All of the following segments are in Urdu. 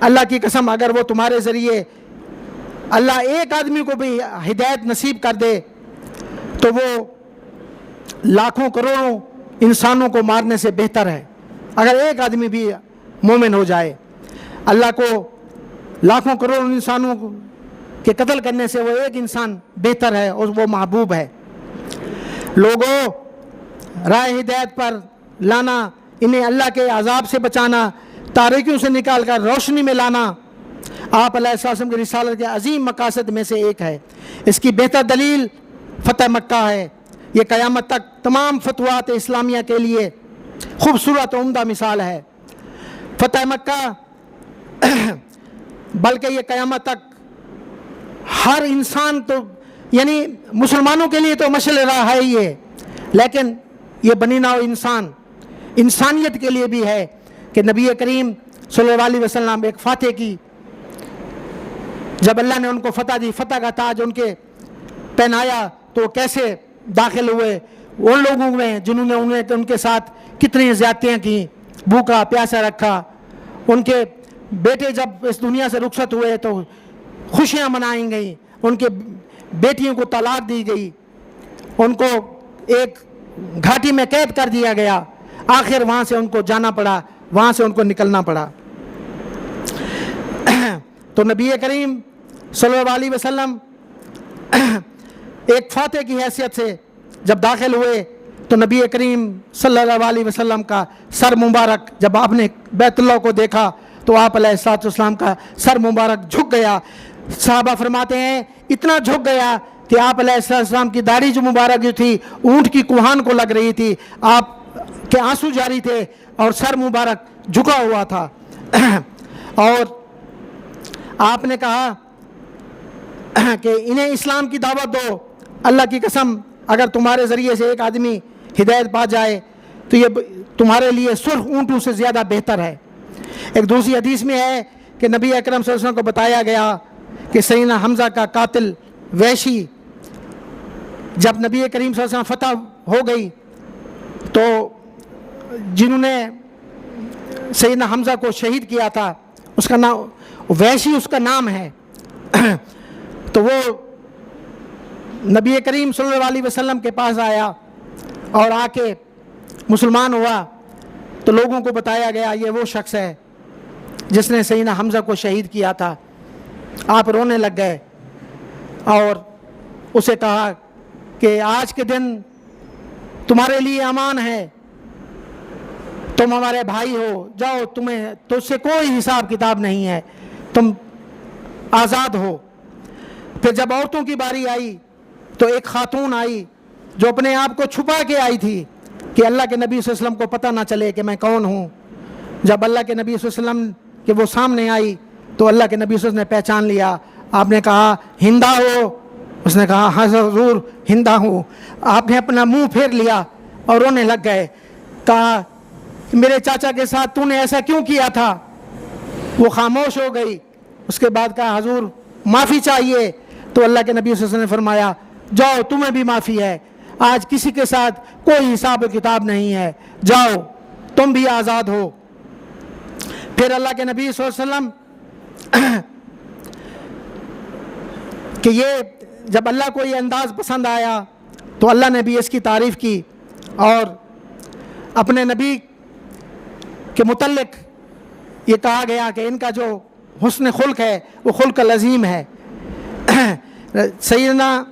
اللہ کی قسم اگر وہ تمہارے ذریعے اللہ ایک آدمی کو بھی ہدایت نصیب کر دے تو وہ لاکھوں کروڑوں انسانوں کو مارنے سے بہتر ہے. اگر ایک آدمی بھی مومن ہو جائے, اللہ کو لاکھوں کروڑوں انسانوں کے قتل کرنے سے وہ ایک انسان بہتر ہے اور وہ محبوب ہے. لوگوں, راہ ہدایت پر لانا, انہیں اللہ کے عذاب سے بچانا, تاریکیوں سے نکال کر روشنی میں لانا آپ علیہ السلام کی رسالت کے عظیم مقاصد میں سے ایک ہے. اس کی بہتر دلیل فتح مکہ ہے. یہ قیامت تک تمام فتوحات اسلامیہ کے لیے خوبصورت عمدہ مثال ہے. فتح مکہ بلکہ یہ قیامت تک ہر انسان تو یعنی مسلمانوں کے لیے تو مشعل راہ ہے ہی ہے, لیکن یہ بنی نوع انسانیت کے لیے بھی ہے کہ نبی کریم صلی اللہ علیہ وسلم ایک فاتح کی, جب اللہ نے ان کو فتح دی, فتح کا تاج ان کے پہنایا تو کیسے داخل ہوئے ان لوگوں میں جنہوں نے ان کے ساتھ کتنی زیادتیاں کی, بھوکا پیاسا رکھا. ان کے بیٹے جب اس دنیا سے رخصت ہوئے تو خوشیاں منائی گئیں, ان کے بیٹیوں کو طلاق دی گئی, ان کو ایک گھاٹی میں قید کر دیا گیا, آخر وہاں سے ان کو جانا پڑا, وہاں سے ان کو نکلنا پڑا. تو نبی کریم صلی اللہ علیہ وسلم ایک فاتح کی حیثیت سے جب داخل ہوئے تو نبی کریم صلی اللہ علیہ وسلم کا سر مبارک, جب آپ نے بیت اللہ کو دیکھا تو آپ علیہ السلام کا سر مبارک جھک گیا. صحابہ فرماتے ہیں اتنا جھک گیا کہ آپ علیہ السلام کی داڑھی جو مبارک جو تھی اونٹ کی کوہان کو لگ رہی تھی, آپ کے آنسو جاری تھے اور سر مبارک جھکا ہوا تھا. اور آپ نے کہا کہ انہیں اسلام کی دعوت دو, اللہ کی قسم اگر تمہارے ذریعے سے ایک آدمی ہدایت پا جائے تو یہ تمہارے لیے سرخ اونٹوں سے زیادہ بہتر ہے. ایک دوسری حدیث میں ہے کہ نبی اکرم صلی اللہ علیہ وسلم کو بتایا گیا کہ سیدنا حمزہ کا قاتل وحشی جب نبی کریم صلی اللہ علیہ وسلم فتح ہو گئی تو جنہوں نے سیدنا حمزہ کو شہید کیا تھا اس کا نام وحشی اس کا نام ہے, تو وہ نبی کریم صلی اللہ علیہ وسلم کے پاس آیا اور آ کے مسلمان ہوا تو لوگوں کو بتایا گیا یہ وہ شخص ہے جس نے سیدنا حمزہ کو شہید کیا تھا. آپ رونے لگ گئے اور اسے کہا کہ آج کے دن تمہارے لیے امان ہے, تم ہمارے بھائی ہو, جاؤ تمہیں تجھ سے کوئی حساب کتاب نہیں ہے, تم آزاد ہو. پھر جب عورتوں کی باری آئی تو ایک خاتون آئی جو اپنے آپ کو چھپا کے آئی تھی کہ اللہ کے نبی صلی اللہ علیہ وسلم کو پتہ نہ چلے کہ میں کون ہوں. جب اللہ کے نبی صلی اللہ علیہ وسلم کہ وہ سامنے آئی تو اللہ کے نبی صلی اللہ علیہ وسلم نے پہچان لیا. آپ نے کہا ہندا ہو؟ اس نے کہا ہاں حضور ہندا ہوں. آپ نے اپنا منہ پھیر لیا اور رونے لگ گئے. کہا میرے چاچا کے ساتھ تو نے ایسا کیوں کیا تھا؟ وہ خاموش ہو گئی. اس کے بعد کہا حضور معافی چاہیے. تو اللہ کے نبی صلی اللہ علیہ وسلم نے فرمایا جاؤ تمہیں بھی معافی ہے, آج کسی کے ساتھ کوئی حساب و کتاب نہیں ہے, جاؤ تم بھی آزاد ہو. پھر اللہ کے نبی صلی اللہ علیہ وسلم کہ یہ جب اللہ کو یہ انداز پسند آیا تو اللہ نے بھی اس کی تعریف کی اور اپنے نبی کے متعلق یہ کہا گیا کہ ان کا جو حسن خلق ہے وہ خلق العظیم ہے. سیدنا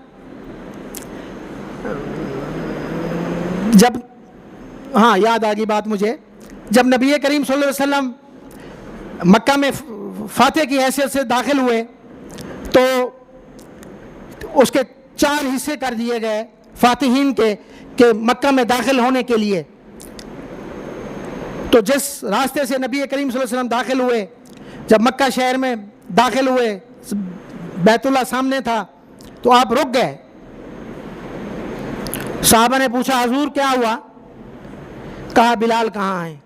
جب یاد آ گئی بات مجھے, جب نبی کریم صلی اللہ علیہ وسلم مکہ میں فاتح کی حیثیت سے داخل ہوئے تو اس کے 4 حصے کر دیے گئے فاتحین کے کہ مکہ میں داخل ہونے کے لیے. تو جس راستے سے نبی کریم صلی اللہ علیہ وسلم داخل ہوئے, جب مکہ شہر میں داخل ہوئے بیت اللہ سامنے تھا تو آپ رک گئے. صحابہ نے پوچھا حضور کیا ہوا؟ کہا بلال کہاں ہیں,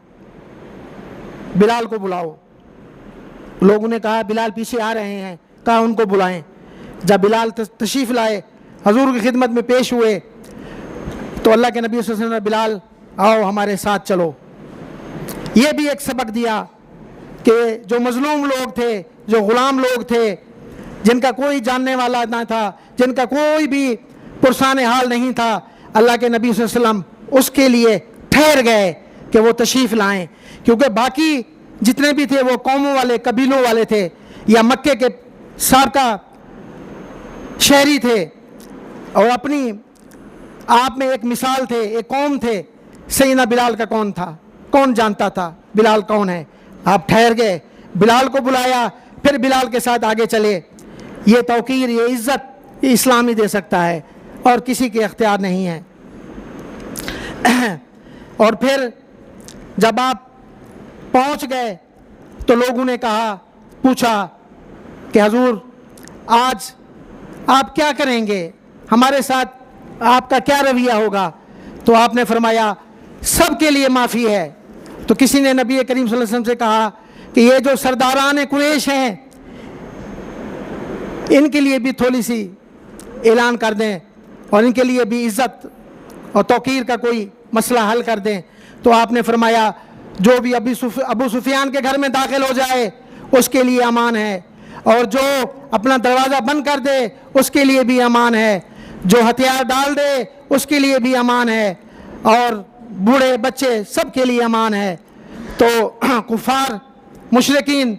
بلال کو بلاؤ. لوگوں نے کہا بلال پیچھے آ رہے ہیں. کہا ان کو بلائیں. جب بلال تشریف لائے حضور کی خدمت میں پیش ہوئے تو اللہ کے نبی صلی اللہ علیہ وسلم نے بلال آؤ ہمارے ساتھ چلو. یہ بھی ایک سبق دیا کہ جو مظلوم لوگ تھے، جو غلام لوگ تھے، جن کا کوئی جاننے والا نہ تھا، جن کا کوئی بھی پرسان حال نہیں تھا، اللہ کے نبی صلی اللہ علیہ وسلم اس کے لیے ٹھہر گئے کہ وہ تشریف لائیں، کیونکہ باقی جتنے بھی تھے وہ قوموں والے، قبیلوں والے تھے یا مکے کے سابقہ شہری تھے، اور اپنی آپ میں ایک مثال تھے، ایک قوم تھے۔ سیدنا بلال کا کون تھا؟ کون جانتا تھا بلال کون ہے؟ آپ ٹھہر گئے، بلال کو بلایا، پھر بلال کے ساتھ آگے چلے۔ یہ توقیر، یہ عزت، یہ اسلام ہی دے سکتا ہے اور کسی کے اختیار نہیں ہے۔ اور پھر جب آپ پہنچ گئے تو لوگوں نے کہا، پوچھا کہ حضور آج آپ کیا کریں گے، ہمارے ساتھ آپ کا کیا رویہ ہوگا؟ تو آپ نے فرمایا سب کے لیے معافی ہے۔ تو کسی نے نبی کریم صلی اللہ علیہ وسلم سے کہا کہ یہ جو سرداران قریش ہیں ان کے لیے بھی تھوڑی سی اعلان کر دیں اور ان کے لیے بھی عزت اور توقیر کا کوئی مسئلہ حل کر دیں۔ تو آپ نے فرمایا جو بھی ابو سفیان کے گھر میں داخل ہو جائے اس کے لیے امان ہے، اور جو اپنا دروازہ بند کر دے اس کے لیے بھی امان ہے، جو ہتھیار ڈال دے اس کے لیے بھی امان ہے، اور بوڑھے بچے سب کے لیے امان ہے۔ تو کفار مشرکین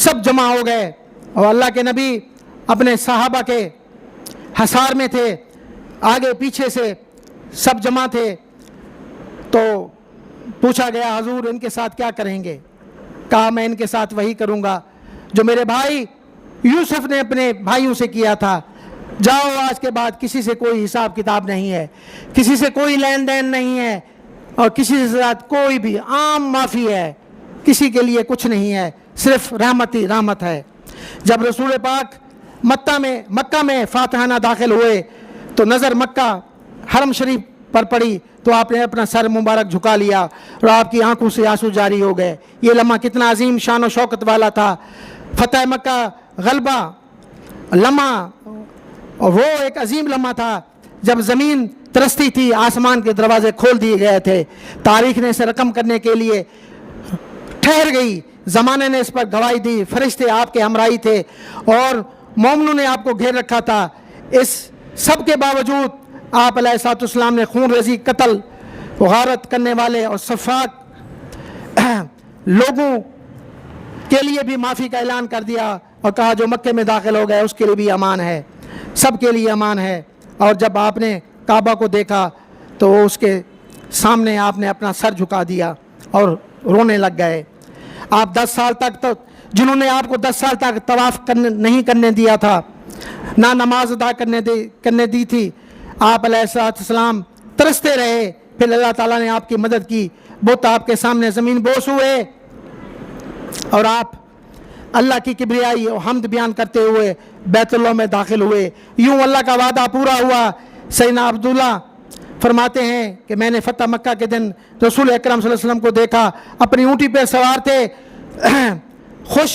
سب جمع ہو گئے اور اللہ کے نبی اپنے صحابہ کے حصار میں تھے، آگے پیچھے سے سب جمع تھے۔ تو پوچھا گیا حضور ان کے ساتھ کیا کریں گے؟ کہا میں ان کے ساتھ وہی کروں گا جو میرے بھائی یوسف نے اپنے بھائیوں سے کیا تھا، جاؤ آج کے بعد کسی سے کوئی حساب کتاب نہیں ہے، کسی سے کوئی لین دین نہیں ہے، اور کسی سے ساتھ کوئی بھی عام معافی ہے، کسی کے لیے کچھ نہیں ہے، صرف رحمت ہی رحمت ہے۔ جب رسول پاک مکہ میں فاتحانہ داخل ہوئے تو نظر مکہ حرم شریف پر پڑی تو آپ نے اپنا سر مبارک جھکا لیا اور آپ کی آنکھوں سے آنسو جاری ہو گئے۔ یہ لمحہ کتنا عظیم شان و شوکت والا تھا، فتح مکہ غلبہ لمحہ، اور وہ ایک عظیم لمحہ تھا جب زمین ترستی تھی، آسمان کے دروازے کھول دیے گئے تھے، تاریخ نے اسے رقم کرنے کے لیے ٹھہر گئی، زمانے نے اس پر گواہی دی، فرشتے آپ کے ہمراہی تھے اور مومنوں نے آپ کو گھیر رکھا تھا۔ اس سب کے باوجود آپ علیہ الصلوۃ والسلام نے خون ریزی، قتل، غارت کرنے والے اور سفاک لوگوں کے لیے بھی معافی کا اعلان کر دیا اور کہا جو مکے میں داخل ہو گئے اس کے لیے بھی امان ہے، سب کے لیے امان ہے۔ اور جب آپ نے کعبہ کو دیکھا تو اس کے سامنے آپ نے اپنا سر جھکا دیا اور رونے لگ گئے۔ آپ 10 سال تک، تو جنہوں نے آپ کو 10 سال تک طواف نہیں کرنے دیا تھا، نہ نماز ادا کرنے دی تھی، آپ علیہ السلام ترستے رہے، پھر اللہ تعالیٰ نے آپ کی مدد کی، بت آپ کے سامنے زمین بوس ہوئے اور آپ اللہ کی کبریائی اور حمد بیان کرتے ہوئے بیت اللہ میں داخل ہوئے۔ یوں اللہ کا وعدہ پورا ہوا۔ سیدنا عبداللہ فرماتے ہیں کہ میں نے فتح مکہ کے دن رسول اکرم صلی اللہ علیہ وسلم کو دیکھا، اپنی اونٹی پہ سوار تھے، خوش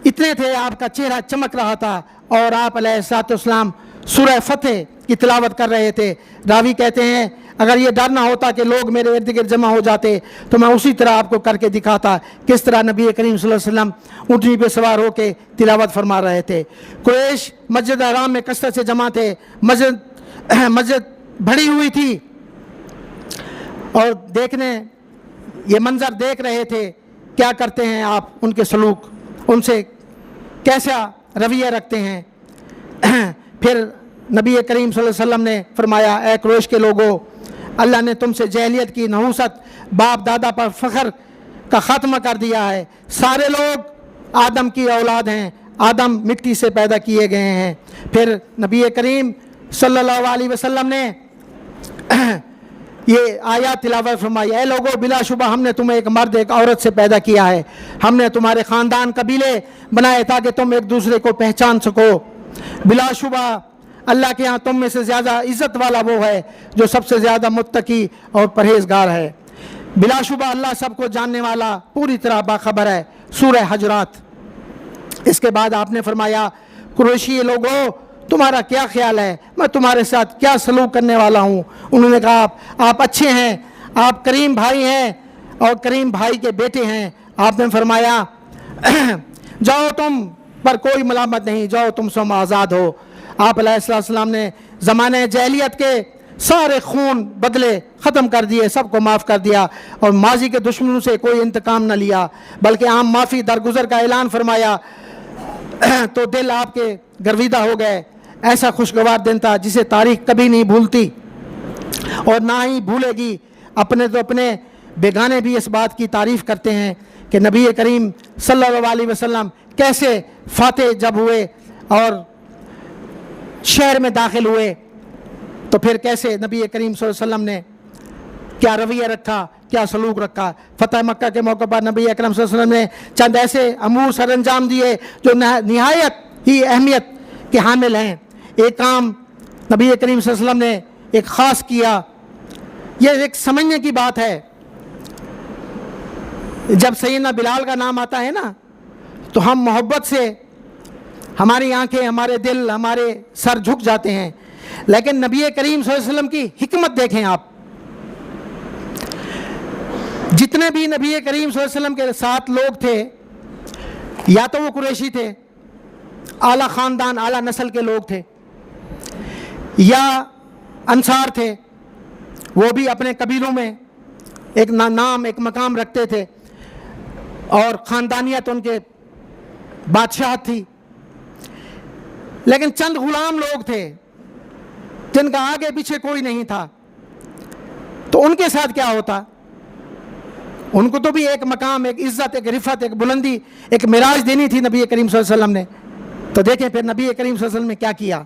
اتنے تھے، آپ کا چہرہ چمک رہا تھا، اور آپ علیہ الصلوۃ والسلام سورہ فتح کی تلاوت کر رہے تھے۔ راوی کہتے ہیں اگر یہ ڈر نہ ہوتا کہ لوگ میرے ارد گرد جمع ہو جاتے تو میں اسی طرح آپ کو کر کے دکھاتا کس طرح نبی کریم صلی اللہ علیہ وسلم اونٹنی پہ سوار ہو کے تلاوت فرما رہے تھے۔ قریش مسجد حرام میں کثرت سے جمع تھے، مسجد بھری ہوئی تھی، اور یہ منظر دیکھ رہے تھے کیا کرتے ہیں آپ، ان کے سلوک، ان سے کیسا رویہ رکھتے ہیں۔ پھر نبی کریم صلی اللہ علیہ وسلم نے فرمایا اے قریش کے لوگوں، اللہ نے تم سے جاہلیت کی نحوست، باپ دادا پر فخر کا خاتمہ کر دیا ہے۔ سارے لوگ آدم کی اولاد ہیں، آدم مٹی سے پیدا کیے گئے ہیں۔ پھر نبی کریم صلی اللہ علیہ وسلم نے یہ آیات تلاوت فرمائی، اے لوگوں بلا شبہ ہم نے تمہیں ایک مرد ایک عورت سے پیدا کیا ہے، ہم نے تمہارے خاندان قبیلے بنائے تاکہ تم ایک دوسرے کو پہچان سکو، بلا شبہ اللہ کے ہاں تم میں سے زیادہ عزت والا وہ ہے جو سب سے زیادہ متقی اور پرہیزگار ہے، بلا شبہ اللہ سب کو جاننے والا پوری طرح باخبر ہے۔ سورہ حجرات۔ اس کے بعد آپ نے فرمایا قریشی لوگوں تمہارا کیا خیال ہے، میں تمہارے ساتھ کیا سلوک کرنے والا ہوں؟ انہوں نے کہا آپ اچھے ہیں، آپ کریم بھائی ہیں اور کریم بھائی کے بیٹے ہیں۔ آپ نے فرمایا جاؤ تم پر کوئی ملامت نہیں، جاؤ تم سم آزاد ہو۔ آپ علیہ السلام نے زمانہ جاہلیت کے سارے خون بدلے ختم کر دیے، سب کو معاف کر دیا، اور ماضی کے دشمنوں سے کوئی انتقام نہ لیا، بلکہ عام معافی درگزر کا اعلان فرمایا۔ تو دل آپ کے گرویدہ ہو گئے۔ ایسا خوشگوار دن تھا جسے تاریخ کبھی نہیں بھولتی اور نہ ہی بھولے گی۔ اپنے تو اپنے بیگانے بھی اس بات کی تعریف کرتے ہیں کہ نبی کریم صلی اللہ علیہ وسلم کیسے فاتح جب ہوئے اور شہر میں داخل ہوئے تو پھر کیسے نبی کریم صلی اللہ علیہ وسلم نے کیا رویہ رکھا، کیا سلوک رکھا۔ فتح مکہ کے موقع پر نبی اکرم صلی اللہ علیہ وسلم نے چند ایسے امور سر انجام دیے جو نہایت ہی اہمیت کے حامل ہیں۔ ایک کام نبی کریم صلی اللہ علیہ وسلم نے ایک خاص کیا، یہ ایک سمجھنے کی بات ہے۔ جب سیدنا بلال کا نام آتا ہے نا تو ہم محبت سے، ہماری آنکھیں، ہمارے دل، ہمارے سر جھک جاتے ہیں، لیکن نبی کریم صلی اللہ علیہ وسلم کی حکمت دیکھیں آپ۔ جتنے بھی نبی کریم صلی اللہ علیہ وسلم کے ساتھ لوگ تھے، یا تو وہ قریشی تھے، اعلیٰ خاندان، اعلیٰ نسل کے لوگ تھے، یا انصار تھے، وہ بھی اپنے قبیلوں میں ایک نام، ایک مقام رکھتے تھے، اور خاندانیت ان کے بادشاہت تھی۔ لیکن چند غلام لوگ تھے جن کا آگے پیچھے کوئی نہیں تھا، تو ان کے ساتھ کیا ہوتا؟ ان کو تو بھی ایک مقام، ایک عزت، ایک رفعت، ایک بلندی، ایک معراج دینی تھی نبی کریم صلی اللہ علیہ وسلم نے۔ تو دیکھیں پھر نبی کریم صلی اللہ علیہ وسلم نے کیا کیا۔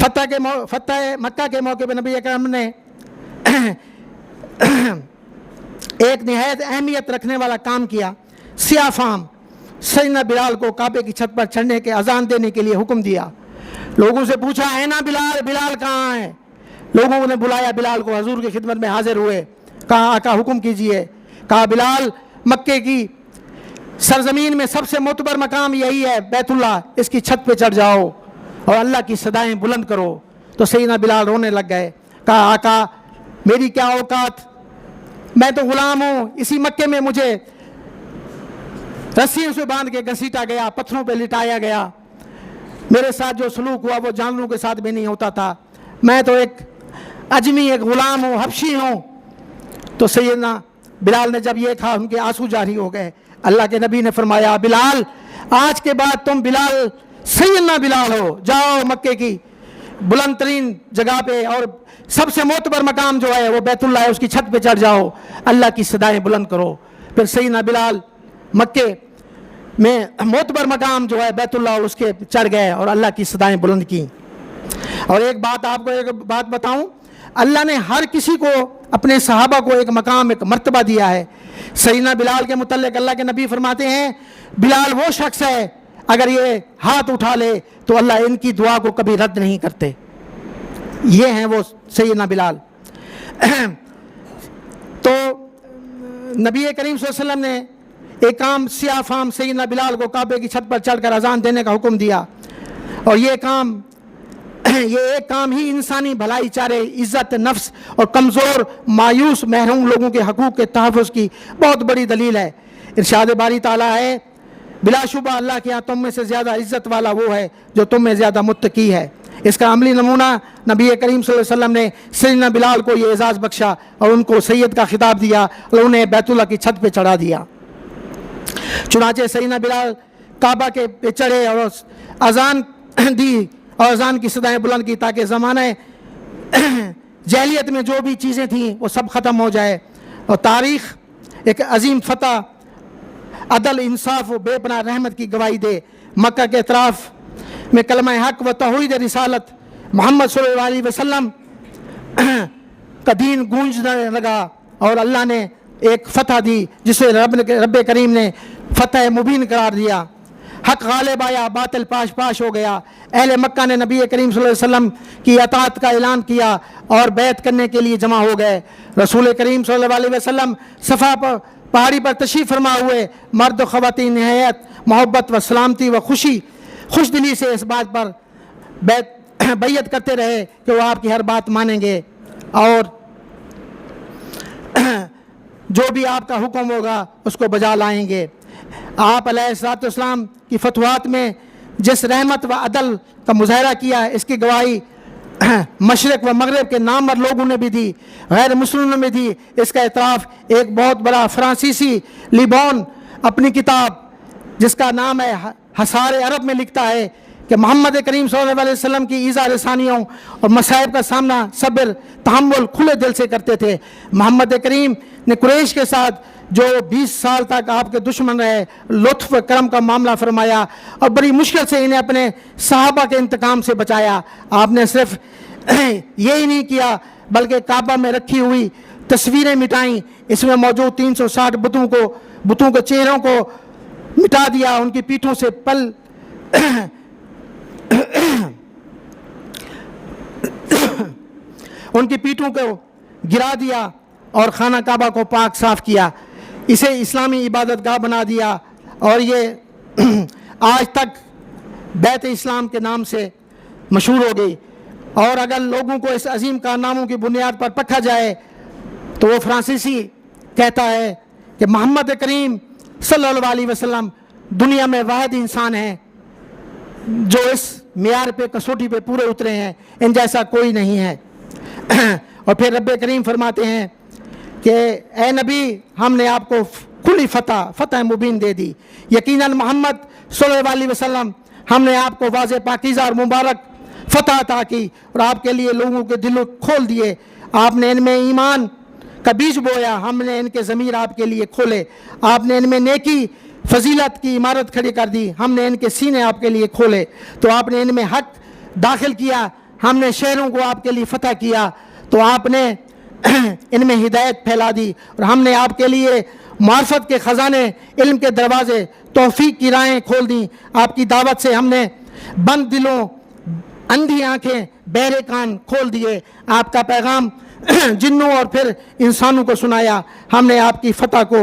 فتح مکہ کے موقع پہ نبی کریم نے ایک نہایت اہمیت رکھنے والا کام کیا۔ سیاہ فام سیدنا بلال کو کعبے کی چھت پر چڑھنے کے اذان دینے کے لیے حکم دیا۔ لوگوں سے پوچھا، اے نا بلال، بلال کہاں ہے؟ لوگوں نے بلایا بلال کو، حضور کی خدمت میں حاضر ہوئے، کہا آقا حکم کیجئے۔ کہا بلال، مکے کی سرزمین میں سب سے معتبر مقام یہی ہے، بیت اللہ، اس کی چھت پہ چڑھ جاؤ اور اللہ کی صدائیں بلند کرو۔ تو سیدنا بلال رونے لگ گئے، کہا آقا میری کیا اوقات، میں تو غلام ہوں، اسی مکے میں مجھے رسیوں سے باندھ کے گھسیٹا گیا، پتھروں پہ لٹایا گیا، میرے ساتھ جو سلوک ہوا وہ جانوروں کے ساتھ بھی نہیں ہوتا تھا، میں تو ایک اجمی، ایک غلام ہوں، حبشی ہوں۔ تو سیدنا بلال نے جب یہ کہا، ان کے آنسو جاری ہو گئے۔ اللہ کے نبی نے فرمایا، بلال آج کے بعد تم بلال سیدنا بلال ہو، جاؤ مکے کی بلند ترین جگہ پہ اور سب سے معتبر مقام جو ہے وہ بیت اللہ ہے، اس کی چھت پہ چڑھ جاؤ، اللہ کی صدائیں بلند کرو۔ پھر سیدنا بلال مکے میں معتبر مقام جو ہے بیت اللہ، اس کے چڑھ گئے اور اللہ کی صدائیں بلند کی۔ اور ایک بات آپ کو ایک بات بتاؤں، اللہ نے ہر کسی کو، اپنے صحابہ کو ایک مقام، ایک مرتبہ دیا ہے۔ سیدنا بلال کے متعلق اللہ کے نبی فرماتے ہیں، بلال وہ شخص ہے اگر یہ ہاتھ اٹھا لے تو اللہ ان کی دعا کو کبھی رد نہیں کرتے۔ یہ ہیں وہ سیدنا بلال۔ تو نبی کریم صلی اللہ علیہ وسلم نے ایک کام، سیاہ فام سیدنا بلال کو کعبے کی چھت پر چڑھ کر اذان دینے کا حکم دیا، اور یہ ایک کام ہی انسانی بھلائی چارے، عزت نفس اور کمزور، مایوس، محروم لوگوں کے حقوق کے تحفظ کی بہت بڑی دلیل ہے۔ ارشاد باری تعالیٰ ہے، بلا شبہ اللہ کے یہاں تم میں سے زیادہ عزت والا وہ ہے جو تم میں زیادہ متقی ہے۔ اس کا عملی نمونہ نبی کریم صلی اللہ علیہ وسلم نے سیدنا بلال کو یہ اعزاز بخشا اور ان کو سید کا خطاب دیا اور انہیں بیت اللہ کی چھت پہ چڑھا دیا۔ چنانچہ سیدنا بلال کعبہ کے پہ چڑھے اور اذان دی اور اذان کی صدائیں بلند کی تاکہ زمانہ جاہلیت میں جو بھی چیزیں تھیں وہ سب ختم ہو جائے اور تاریخ ایک عظیم فتح، عدل، انصاف و بے پناہ رحمت کی گواہی دے۔ مکہ کے اطراف میں کلمہ حق و توحید رسالت محمد صلی اللہ علیہ وسلم کا دین گونجنے لگا اور اللہ نے ایک فتح دی جسے رب کریم نے فتح مبین قرار دیا۔ حق غالب آیا، باطل پاش پاش ہو گیا۔ اہل مکہ نے نبی کریم صلی اللہ علیہ وسلم کی اطاعت کا اعلان کیا اور بیعت کرنے کے لیے جمع ہو گئے۔ رسول کریم صلی اللہ علیہ وسلم صفا پر پہاڑی پر تشریف فرما ہوئے، مرد و خواتین نہایت محبت و سلامتی و خوش دلی سے اس بات پر بیعت کرتے رہے کہ وہ آپ کی ہر بات مانیں گے اور جو بھی آپ کا حکم ہوگا اس کو بجا لائیں گے۔ آپ علیہ الصلوۃ والسلام کی فتوحات میں جس رحمت و عدل کا مظاہرہ کیا اس کی گواہی مشرق و مغرب کے نامور لوگوں نے بھی دی، غیر مسلموں نے بھی دی۔ اس کا اعتراف ایک بہت بڑا فرانسیسی لیبون اپنی کتاب جس کا نام ہے حصار عرب میں لکھتا ہے کہ محمد کریم صلی اللہ علیہ وسلم کی ایذا رسانیوں اور مصائب کا سامنا صبر تحمل کھلے دل سے کرتے تھے۔ محمد کریم نے قریش کے ساتھ جو 20 سال تک آپ کے دشمن رہے، لطف و کرم کا معاملہ فرمایا اور بڑی مشکل سے انہیں اپنے صحابہ کے انتقام سے بچایا۔ آپ نے صرف یہی نہیں کیا بلکہ کعبہ میں رکھی ہوئی تصویریں مٹائیں، اس میں موجود 360 بتوں کے چہروں کو مٹا دیا، ان کی پیٹھوں سے پل ان کی پیٹھوں کو گرا دیا اور خانہ کعبہ کو پاک صاف کیا، اسے اسلامی عبادت گاہ بنا دیا، اور یہ آج تک بیت اسلام کے نام سے مشہور ہو گئی۔ اور اگر لوگوں کو اس عظیم کارناموں کی بنیاد پر پرکھا جائے تو وہ فرانسیسی کہتا ہے کہ محمد کریم صلی اللہ علیہ وسلم دنیا میں واحد انسان ہیں جو اس معیار پہ کسوٹی پہ پورے اترے ہیں، ان جیسا کوئی نہیں ہے۔ اور پھر رب کریم فرماتے ہیں کہ اے نبی ہم نے آپ کو کھلی فتح مبین دے دی، یقیناً محمد صلی اللہ علیہ وسلم ہم نے آپ کو واضح پاکیزہ اور مبارک فتح عطا کی اور آپ کے لیے لوگوں کے دل کھول دیے، آپ نے ان میں ایمان کا بیج بویا، ہم نے ان کے ضمیر آپ کے لیے کھولے، آپ نے ان میں نیکی فضیلت کی عمارت کھڑی کر دی، ہم نے ان کے سینے آپ کے لیے کھولے، تو آپ نے ان میں حق داخل کیا، ہم نے شہروں کو آپ کے لیے فتح کیا، تو آپ نے ان میں ہدایت پھیلا دی، اور ہم نے آپ کے لیے معرفت کے خزانے، علم کے دروازے، توفیق کی راہیں کھول دیں، آپ کی دعوت سے ہم نے بند دلوں، اندھی آنکھیں، بہرے کان کھول دیے، آپ کا پیغام جنوں اور پھر انسانوں کو سنایا، ہم نے آپ کی فتح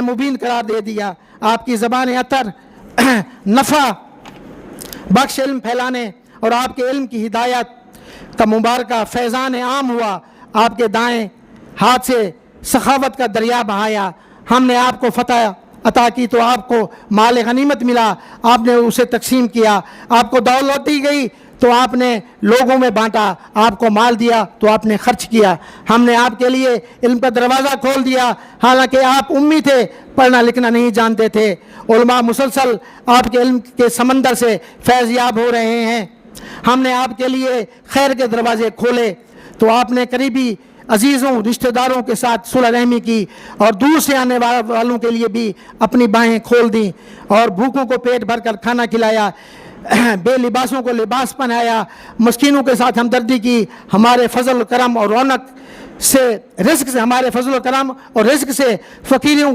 مبین قرار دے دیا، آپ کی زبان عطر نفع بخش علم پھیلانے اور آپ کے علم کی ہدایت کا مبارکہ فیضان عام ہوا، آپ کے دائیں ہاتھ سے سخاوت کا دریا بہایا، ہم نے آپ کو فتح عطا کی تو آپ کو مال غنیمت ملا، آپ نے اسے تقسیم کیا، آپ کو دولت دی گئی تو آپ نے لوگوں میں بانٹا، آپ کو مال دیا تو آپ نے خرچ کیا، ہم نے آپ کے لیے علم کا دروازہ کھول دیا، حالانکہ آپ امی تھے، پڑھنا لکھنا نہیں جانتے تھے، علماء مسلسل آپ کے علم کے سمندر سے فیض یاب ہو رہے ہیں، ہم نے آپ کے لیے خیر کے دروازے کھولے تو آپ نے قریبی عزیزوں رشتہ داروں کے ساتھ صلح رحمی کی اور دور سے آنے والوں کے لیے بھی اپنی باہیں کھول دیں، اور بھوکوں کو پیٹ بھر کر کھانا کھلایا، بے لباسوں کو لباس پہنایا، مسکینوں کے ساتھ ہمدردی کی، ہمارے فضل و کرم اور رونق سے رزق سے ہمارے فضل و کرم اور رزق سے فقیروں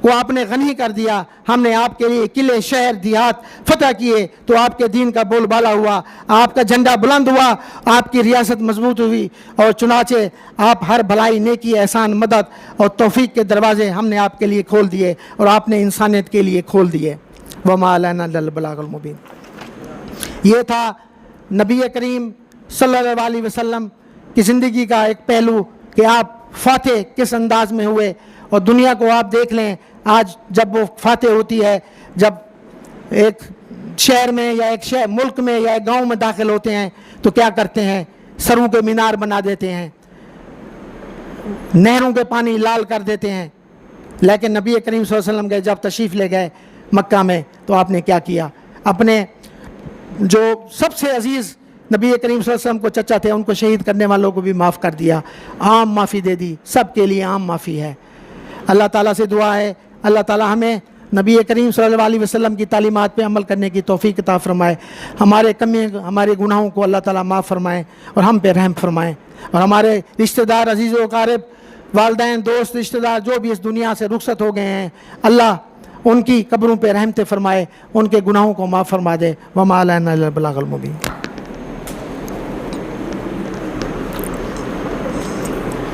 کو آپ نے غنی کر دیا، ہم نے آپ کے لیے قلعے شہر دیہات فتح کیے تو آپ کے دین کا بول بالا ہوا، آپ کا جھنڈا بلند ہوا، آپ کی ریاست مضبوط ہوئی، اور چنانچہ آپ ہر بھلائی نیکی احسان مدد اور توفیق کے دروازے ہم نے آپ کے لیے کھول دیے اور آپ نے انسانیت کے لیے کھول دیے۔ وما علینا الا البلاغ المبین۔ یہ تھا نبی کریم صلی اللہ علیہ وسلم کی زندگی کا ایک پہلو کہ آپ فاتح کس انداز میں ہوئے، اور دنیا کو آپ دیکھ لیں آج جب وہ فاتح ہوتی ہے، جب ایک شہر میں یا ایک ملک میں یا ایک گاؤں میں داخل ہوتے ہیں تو کیا کرتے ہیں، سروں کے مینار بنا دیتے ہیں، نہروں کے پانی لال کر دیتے ہیں، لیکن نبی کریم صلی اللہ علیہ وسلم گئے جب تشریف لے گئے مکہ میں تو آپ نے کیا کیا، اپنے جو سب سے عزیز نبی کریم صلی اللہ علیہ وسلم کو چچا تھے ان کو شہید کرنے والوں کو بھی معاف کر دیا، عام معافی دے دی، سب کے لیے عام معافی ہے۔ اللہ تعالیٰ سے دعا ہے اللہ تعالیٰ ہمیں نبی کریم صلی اللہ علیہ وسلم کی تعلیمات پہ عمل کرنے کی توفیق عطا فرمائے، ہمارے کمی ہمارے گناہوں کو اللہ تعالیٰ معاف فرمائے اور ہم پہ رحم فرمائے، اور ہمارے رشتہ دار عزیز و اقارب والدین دوست رشتہ دار جو بھی اس دنیا سے رخصت ہو گئے ہیں اللہ ان کی قبروں پہ رحمت فرمائے، ان کے گناہوں کو معاف فرما دے۔ وما علینا الا البلاغ المبین۔